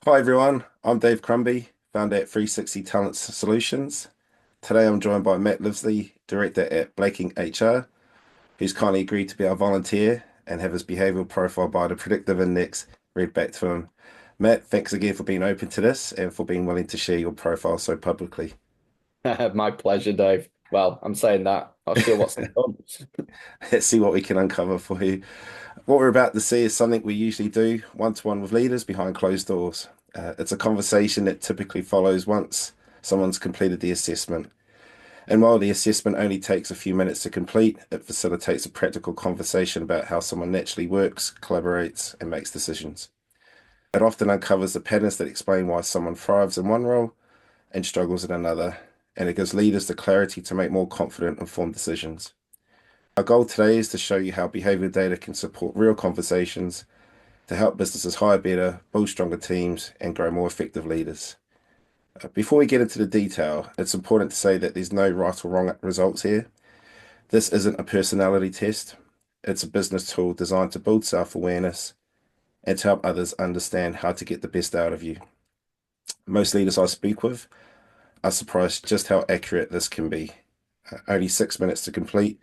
Hi everyone, I'm Dave Crumby, founder at 360 Talent Solutions. Today I'm joined by Mat Livsey, director at Blaking HR, who's kindly agreed to be our volunteer and have his behavioural profile by the Predictive Index read back to him. Matt, thanks again for being open to this and for being willing to share your profile so publicly. My pleasure, Dave. Well, I'm saying that. I'll show what's to come. Let's see what we can uncover for you. What we're about to see is something we usually do one-to-one with leaders behind closed doors. It's a conversation that typically follows once someone's completed the assessment. And while the assessment only takes a few minutes to complete, it facilitates a practical conversation about how someone naturally works, collaborates, and makes decisions. It often uncovers the patterns that explain why someone thrives in one role and struggles in another, and it gives leaders the clarity to make more confident, informed decisions. Our goal today is to show you how behavioral data can support real conversations to help businesses hire better, build stronger teams, and grow more effective leaders. Before we get into the detail, it's important to say that there's no right or wrong results here. This isn't a personality test. It's a business tool designed to build self-awareness and to help others understand how to get the best out of you. Most leaders I speak with are surprised just how accurate this can be. Only 6 minutes to complete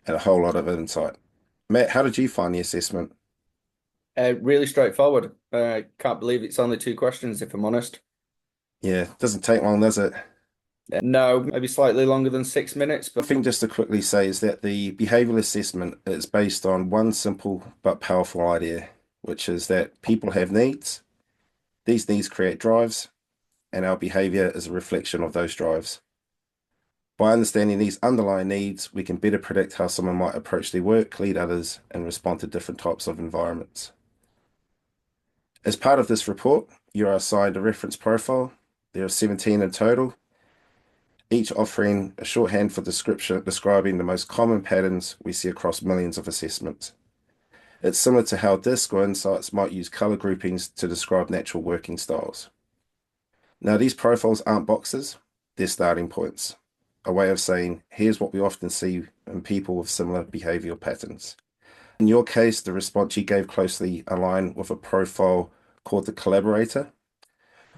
and a whole lot of insight. Matt, how did you find the assessment? Really straightforward. Can't believe it's only two questions, if I'm honest. Yeah, it doesn't take long, does it? No, maybe slightly longer than 6 minutes, I but think just to quickly say is that the behavioral assessment is based on one simple but powerful idea, which is that people have needs. These needs create drives, and our behavior is a reflection of those drives. By understanding these underlying needs, we can better predict how someone might approach their work, lead others, and respond to different types of environments. As part of this report, you are assigned a reference profile. There are 17 in total, each offering a shorthand for description describing the most common patterns we see across millions of assessments. It's similar to how DISC or Insights might use color groupings to describe natural working styles. Now, these profiles aren't boxes, they're starting points, a way of saying, here's what we often see in people with similar behavioral patterns. In your case, the response you gave closely aligned with a profile called the collaborator.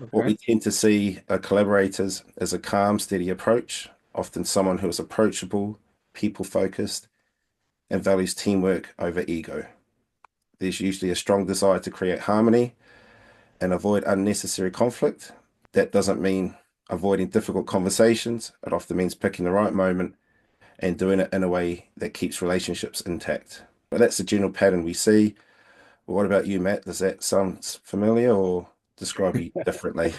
What okay. we tend to see collaborators as a calm, steady approach, often someone who is approachable, people-focused, and values teamwork over ego. There's usually a strong desire to create harmony and avoid unnecessary conflict. That doesn't mean avoiding difficult conversations. It often means picking the right moment and doing it in a way that keeps relationships intact. But that's the general pattern we see. But what about you, Matt? Does that sound familiar or describe you differently?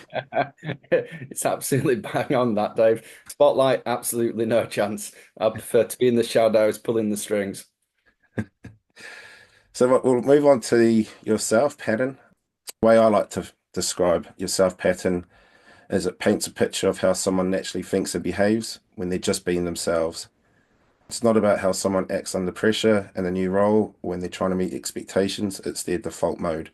It's absolutely bang on that, Dave. Spotlight, absolutely no chance. I prefer to be in the shadows, pulling the strings. So we'll move on to your self pattern. The way I like to describe your self pattern is it paints a picture of how someone naturally thinks and behaves when they're just being themselves. It's not about how someone acts under pressure in a new role or when they're trying to meet expectations, it's their default mode.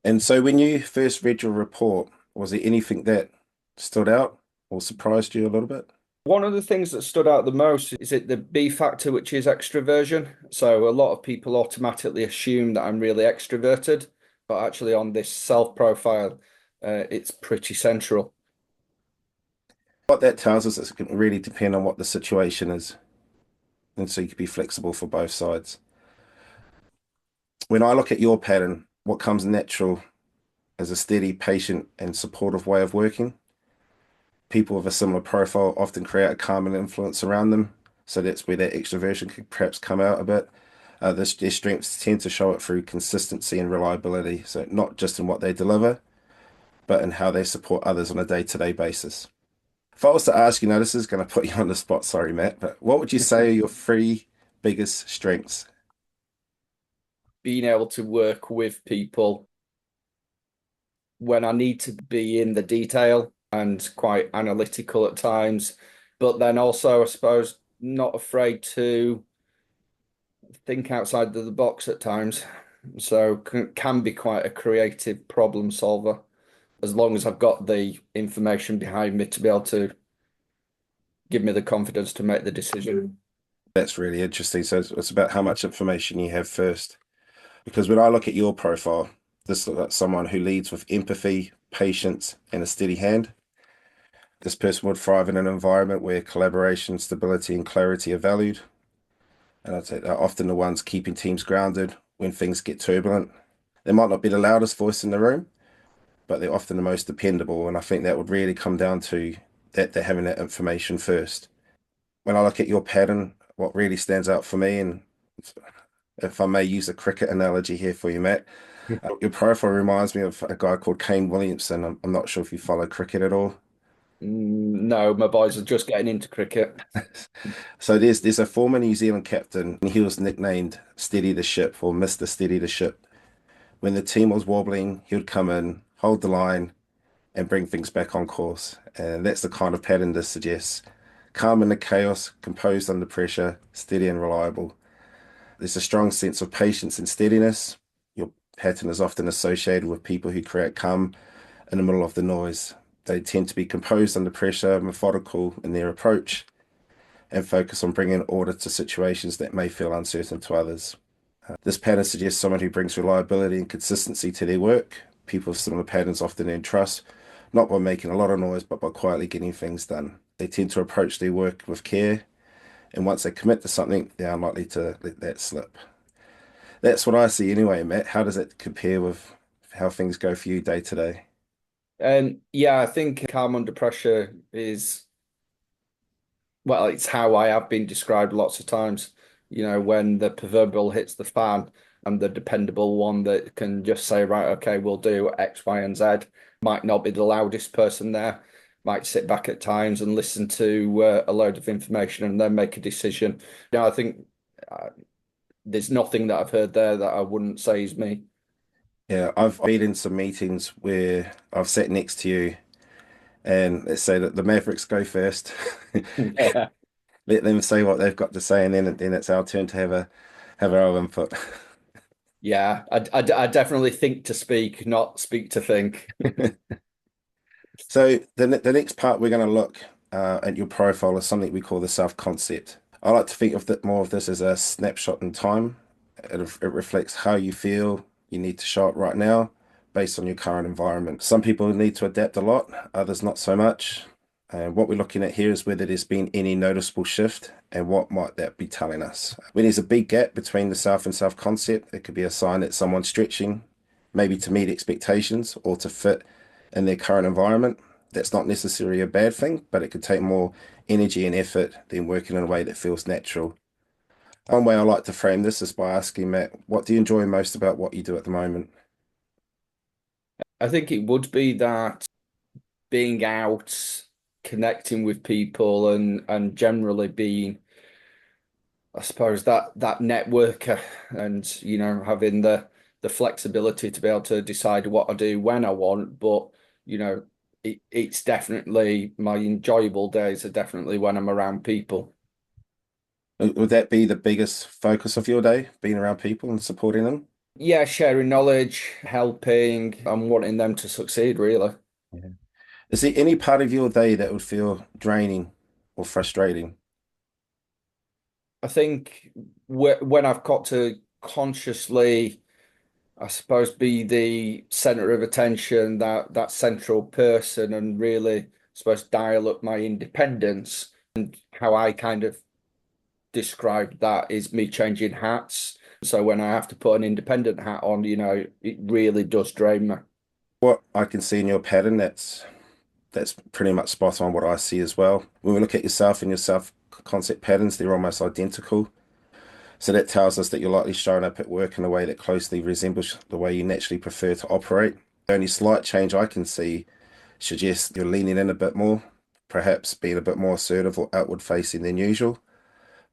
And so when you first read your report, was there anything that stood out or surprised you a little bit? One of the things that stood out the most is it the B factor, which is extroversion. So a lot of people automatically assume that I'm really extroverted, but actually on this self profile, it's pretty central. What that tells us is it can really depend on what the situation is. And so you can be flexible for both sides. When I look at your pattern, what comes natural is a steady, patient, and supportive way of working. People with a similar profile often create a calming influence around them. So that's where that extroversion could perhaps come out a bit. Their strengths tend to show it through consistency and reliability. So not just in what they deliver, but in how they support others on a day-to-day basis. If I was to ask you, now this is going to put you on the spot, sorry, Matt, but what would you say are your three biggest strengths? Being able to work with people when I need to be in the detail and quite analytical at times, but then also, I suppose, not afraid to think outside of the box at times. So can be quite a creative problem solver as long as I've got the information behind me to be able to give me the confidence to make the decision. That's really interesting. So it's about how much information you have first. Because when I look at your profile, This looks like someone who leads with empathy, patience, and a steady hand. This person would thrive in an environment where collaboration, stability, and clarity are valued. And I'd say they're often the ones keeping teams grounded when things get turbulent. They might not be the loudest voice in the room, but they're often the most dependable. And I think that would really come down to that they're having that information first. When I look at your pattern, what really stands out for me, and if I may use a cricket analogy here for you, Matt, your profile reminds me of a guy called Kane Williamson. I'm not sure if you follow cricket at all. No, my boys are just getting into cricket. So there's a former New Zealand captain, and he was nicknamed Steady the Ship or Mr. Steady the Ship. When the team was wobbling, he would come in, hold the line, and bring things back on course. And that's the kind of pattern this suggests. Calm in the chaos, composed under pressure, steady and reliable. There's a strong sense of patience and steadiness. Your pattern is often associated with people who create calm in the middle of the noise. They tend to be composed under pressure, methodical in their approach, and focus on bringing order to situations that may feel uncertain to others. This pattern suggests someone who brings reliability and consistency to their work. People with similar patterns often earn trust, not by making a lot of noise, but by quietly getting things done. They tend to approach their work with care, and once they commit to something, they're unlikely to let that slip. That's what I see anyway, Matt. How does it compare with how things go for you day to day? And yeah, I think calm under pressure is, well, it's how I have been described lots of times. When the proverbial hits the fan, I'm the dependable one that can just say, right, okay, we'll do X, Y, and Z. Might not be the loudest person there, might sit back at times and listen to a load of information and then make a decision. I think uh, there's nothing that I've heard there that I wouldn't say is me. Yeah, I've been in some meetings where I've sat next to you, and let's say that the Mavericks go first. Let them say what they've got to say, and then it's our turn to have our input. Yeah, I definitely think to speak, not speak to think. So the next part we're going to look at your profile is something we call the self-concept. I like to think of that more of this as a snapshot in time. It reflects how you feel you need to show up right now based on your current environment. Some people need to adapt a lot, others not so much. And what we're looking at here is whether there's been any noticeable shift and what might that be telling us. When there's a big gap between the self and self-concept, it could be a sign that someone's stretching, maybe to meet expectations or to fit in their current environment. That's not necessarily a bad thing, but it could take more energy and effort than working in a way that feels natural. One way I like to frame this is by asking Matt, what do you enjoy most about what you do at the moment? I think it would be that being out, connecting with people and generally being, I suppose, that networker and having the flexibility to be able to decide what I do when I want. But it's definitely my enjoyable days are definitely when I'm around people. Would that be the biggest focus of your day, being around people and supporting them? Yeah, sharing knowledge, helping, and wanting them to succeed, really. Yeah. Is there any part of your day that would feel draining or frustrating? I think when I've got to consciously, I suppose, be the center of attention, that central person, and really, I suppose, dial up my independence. How I kind of describe that is me changing hats. So when I have to put an independent hat on, it really does drain me. What I can see in your pattern, that's pretty much spot on what I see as well. When we look at yourself and your self concept patterns, they're almost identical. So that tells us that you're likely showing up at work in a way that closely resembles the way you naturally prefer to operate. The only slight change I can see suggests you're leaning in a bit more, perhaps being a bit more assertive or outward facing than usual,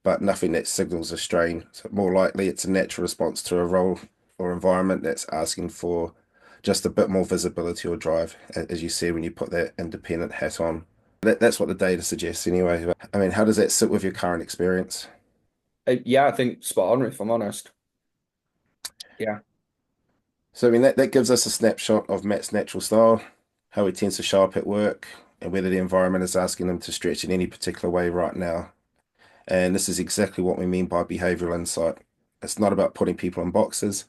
but nothing that signals a strain. So more likely it's a natural response to a role or environment that's asking for just a bit more visibility or drive, as you see when you put that independent hat on. That's what the data suggests anyway. But, I mean, how does that sit with your current experience? Yeah, I think spot on, if I'm honest. Yeah. So, I mean, that gives us a snapshot of Matt's natural style, how he tends to show up at work, and whether the environment is asking him to stretch in any particular way right now. And this is exactly what we mean by behavioral insight. It's not about putting people in boxes,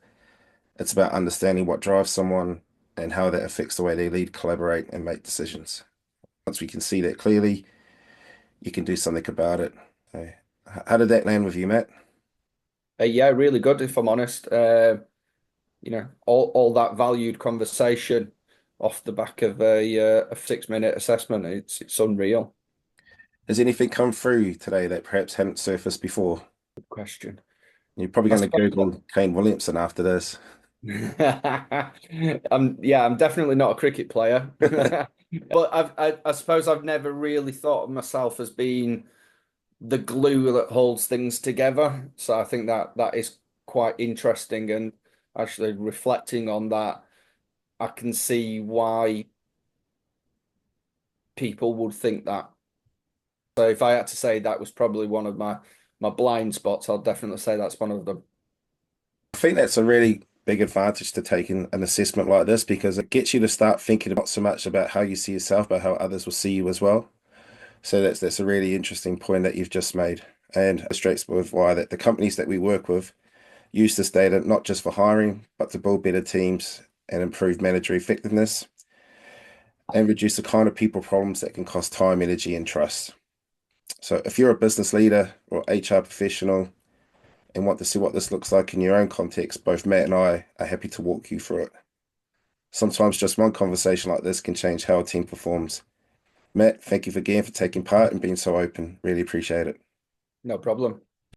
It's about understanding what drives someone and how that affects the way they lead, collaborate, and make decisions. Once we can see that clearly, you can do something about it. So, how did that land with you, Matt? Yeah, really good if I'm honest. All that valued conversation off the back of a 6 minute assessment. It's unreal. Has anything come through today that perhaps hadn't surfaced before? Good question. You're probably I going to suppose Google Kane Williamson after this. I'm definitely not a cricket player, but I suppose I've never really thought of myself as being the glue that holds things together. So I think that is quite interesting, and actually reflecting on that, I can see why people would think that. So if I had to say that was probably one of my blind spots, I'll definitely say that's one of them. I think that's a really big advantage to taking an assessment like this because it gets you to start thinking not so much about how you see yourself, but how others will see you as well. So that's a really interesting point that you've just made, and illustrates with why that the companies that we work with use this data not just for hiring, but to build better teams and improve manager effectiveness and reduce the kind of people problems that can cost time, energy, and trust. So if you're a business leader or HR professional and want to see what this looks like in your own context, both Matt and I are happy to walk you through it. Sometimes just one conversation like this can change how a team performs. Matt, thank you again for taking part and being so open. Really appreciate it. No problem.